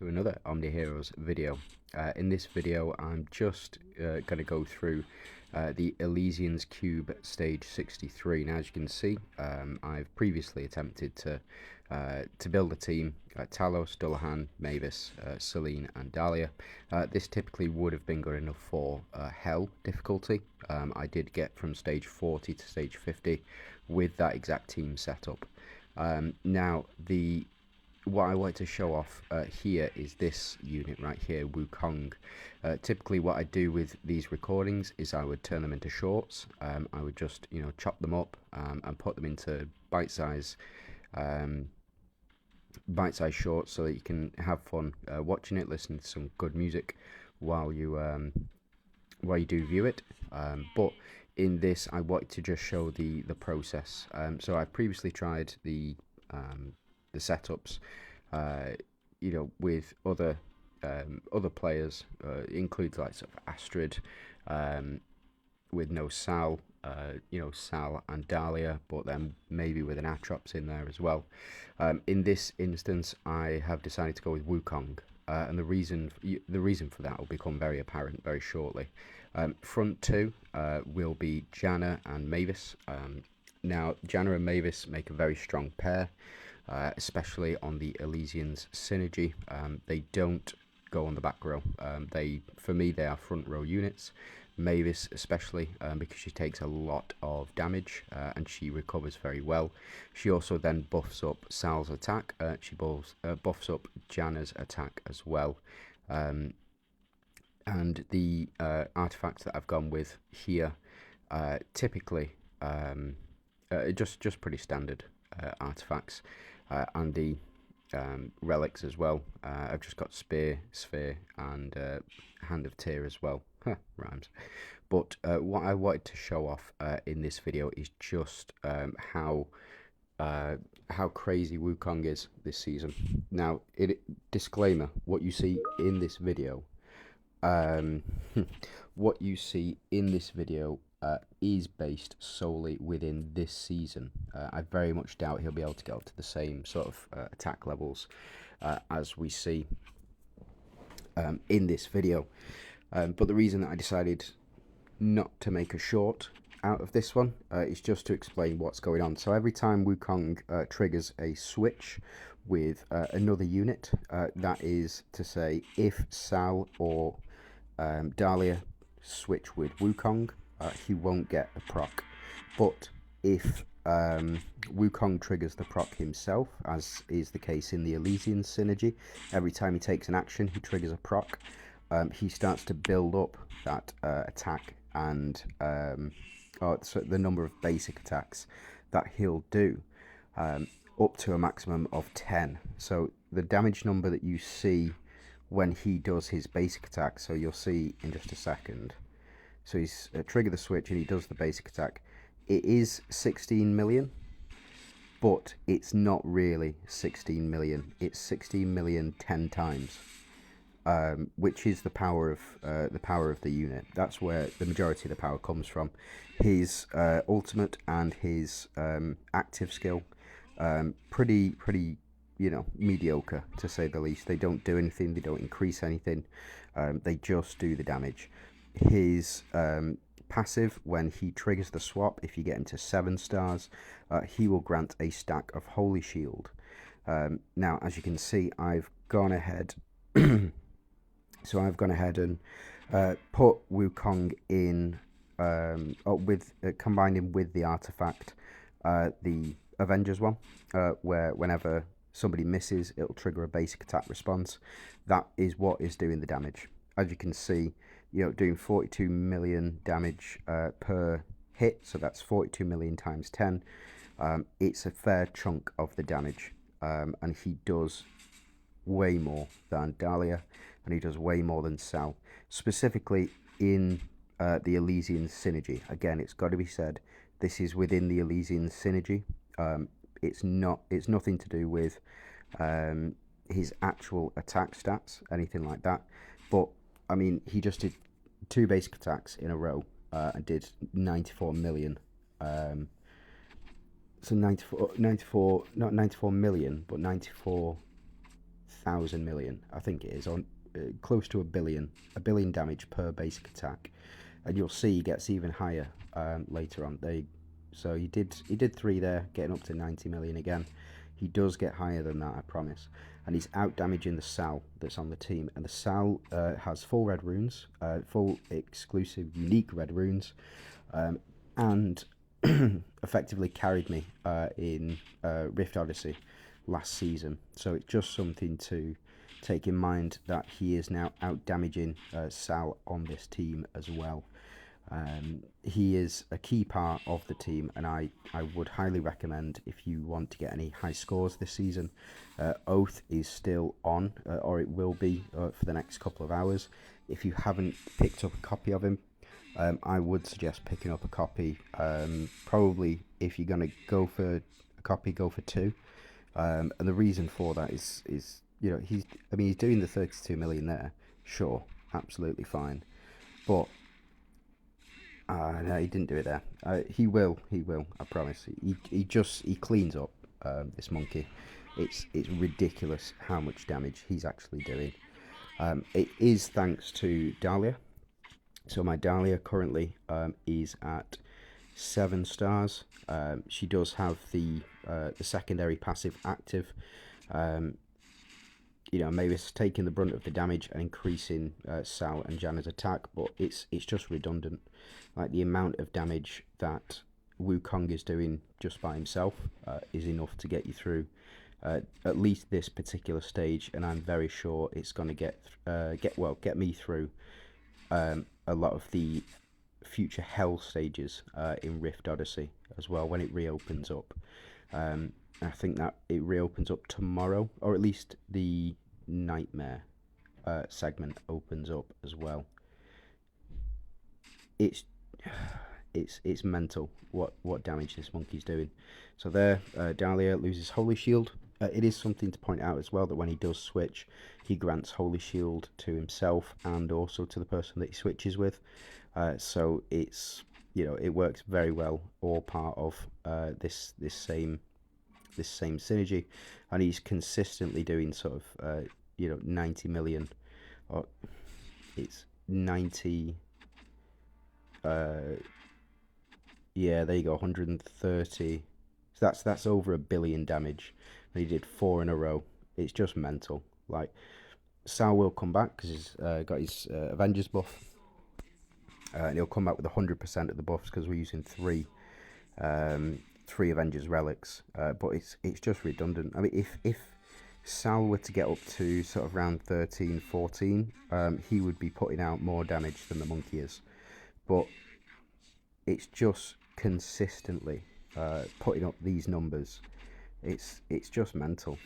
to another OMNIHEROES video. In this video I'm just going to go through the Elysian Cube Stage 63. Now as you can see, I've previously attempted to build a team, Talos, Dullahan, Mavis, Celine and Dahlia. This typically would have been good enough for Hell difficulty. I did get from stage 40 to stage 50 with that exact team setup. Now what I want to show off here is this unit right here, Wukong. Typically what I do with these recordings is I would turn them into shorts. I would just chop them up and put them into bite-size shorts so that you can have fun watching it, listening to some good music while you do view it. But in this I wanted to just show the process. So I previously tried the setups with other players, includes like sort of Astrid, with no Sal, Sal and Dahlia, but then maybe with an Atrops in there as well. In this instance I have decided to go with Wukong, and the reason for that will become very apparent very shortly. Front two will be Janna and Mavis. Now Janna and Mavis make a very strong pair, especially on the Elysian's synergy. They don't go on the back row. For me, they are front row units. Mavis especially, because she takes a lot of damage and she recovers very well. She also then buffs up Sal's attack. She buffs up Janna's attack as well. And the artifacts that I've gone with here, typically just pretty standard artifacts, and the relics as well. I've just got Spear, Sphere and Hand of Tyr as well. Rhymes. But what I wanted to show off in this video is just how crazy Wukong is this season. Now, disclaimer: what you see in this video, is based solely within this season. I very much doubt he'll be able to get up to the same sort of attack levels as we see in this video. But the reason that I decided not to make a short out of this one is just to explain what's going on. So every time Wukong triggers a switch with another unit, that is to say, if Sal or Dahlia switch with Wukong, he won't get a proc. But if Wukong triggers the proc himself, as is the case in the Elysian synergy, every time he takes an action he triggers a proc. He starts to build up that attack and so the number of basic attacks that he'll do, up to a maximum of 10. So the damage number that you see when he does his basic attack, so you'll see in just a second. So he's triggered the switch and he does the basic attack. It is 16 million, but it's not really 16 million. It's 16 million 10 times. Which is the power of the unit. That's where the majority of the power comes from. His ultimate and his active skill, pretty mediocre to say the least. They don't do anything. They don't increase anything. They just do the damage. His passive, when he triggers the swap, if you get him to 7 stars, he will grant a stack of Holy Shield. Now, as you can see, I've gone ahead. So I've gone ahead and put Wukong in, combined him with the artifact, the Avengers one, where whenever somebody misses, it'll trigger a basic attack response. That is what is doing the damage. As you can see, doing 42 million damage per hit, so that's 42 million times 10. It's a fair chunk of the damage, and he does way more than Dahlia, and he does way more than Sal, specifically in the Elysian synergy. Again, it's got to be said, this is within the Elysian synergy. It's nothing to do with his actual attack stats, anything like that. But I mean, he just did 2 basic attacks in a row and did 94 million. So 94, not 94 million, but 94 1,000 million, I think it is, on close to a billion damage per basic attack, and you'll see he gets even higher later on. So he did 3 there, getting up to 90 million again. He does get higher than that, I promise. And he's out damaging the Sal that's on the team, and the Sal has full red runes, full exclusive unique red runes, and effectively carried me in Rift Odyssey last season. So it's just something to take in mind, that he is now out damaging Sal on this team as well. He is a key part of the team, and I would highly recommend, if you want to get any high scores this season, Oath is still on, or it will be for the next couple of hours. If you haven't picked up a copy of him, I would suggest picking up a copy. Probably, if you're going to go for a copy, go for 2. And the reason for that is you know, he's doing the 32 million there, sure, absolutely fine, but no, he didn't do it there. He will, I promise. He cleans up this monkey. It's ridiculous how much damage he's actually doing. It is thanks to Dahlia. So my Dahlia currently is at 7 stars. She does have the secondary passive active. You know, maybe it's taking the brunt of the damage and increasing Sal and Janna's attack, but it's just redundant. Like, the amount of damage that Wukong is doing just by himself is enough to get you through at least this particular stage, and I'm very sure it's going to get me through a lot of the future hell stages in Rift Odyssey as well, when it reopens up. I think that it reopens up tomorrow, or at least the Nightmare segment opens up as well. It's mental what damage this monkey's doing. So there, Dahlia loses Holy Shield. It is something to point out as well that when he does switch, he grants Holy Shield to himself and also to the person that he switches with. So it's, you know, it works very well, all part of this same synergy, and he's consistently doing sort of you know, 90 million, or it's 90. Yeah, there you go, 130. So that's over 1 billion damage. And he did 4 in a row. It's just mental. Like, Sal will come back because he's got his Avengers buff, and he'll come back with 100% of the buffs because we're using 3 Avengers relics. But it's just redundant. I mean, if Sal were to get up to sort of round 13, 14, he would be putting out more damage than the monkey is. But it's just consistently putting up these numbers. It's just mental.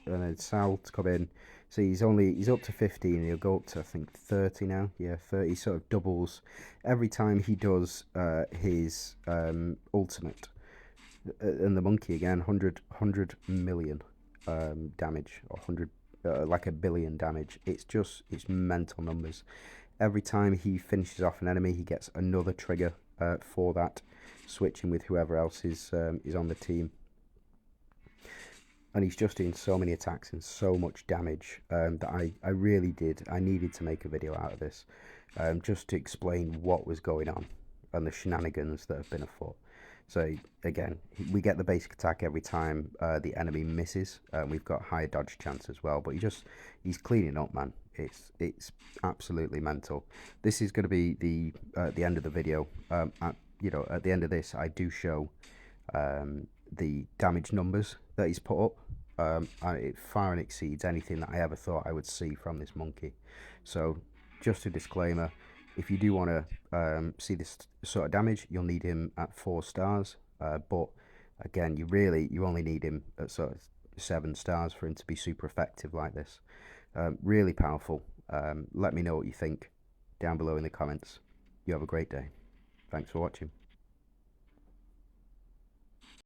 And then Sal to come in, so he's up to 15. He'll go up to, I think, 30 now. Yeah, 30. Sort of doubles every time he does his ultimate. And the monkey again, 100 million damage, or 100 like 1 billion damage. It's mental numbers. Every time he finishes off an enemy, he gets another trigger for that, switching with whoever else is on the team. And he's just doing so many attacks and so much damage that I needed to make a video out of this, just to explain what was going on and the shenanigans that have been afoot. So again, we get the basic attack every time the enemy misses. We've got higher dodge chance as well, but he's cleaning up, man. It's absolutely mental. This is going to be the end of the video. At the end of this, I do show the damage numbers that he's put up. It far and exceeds anything that I ever thought I would see from this monkey. So just a disclaimer, if you do want to see this sort of damage, you'll need him at 4 stars. But again, you only need him at sort of 7 stars for him to be super effective like this. Really powerful. Let me know what you think down below in the comments. You have a great day. Thanks for watching.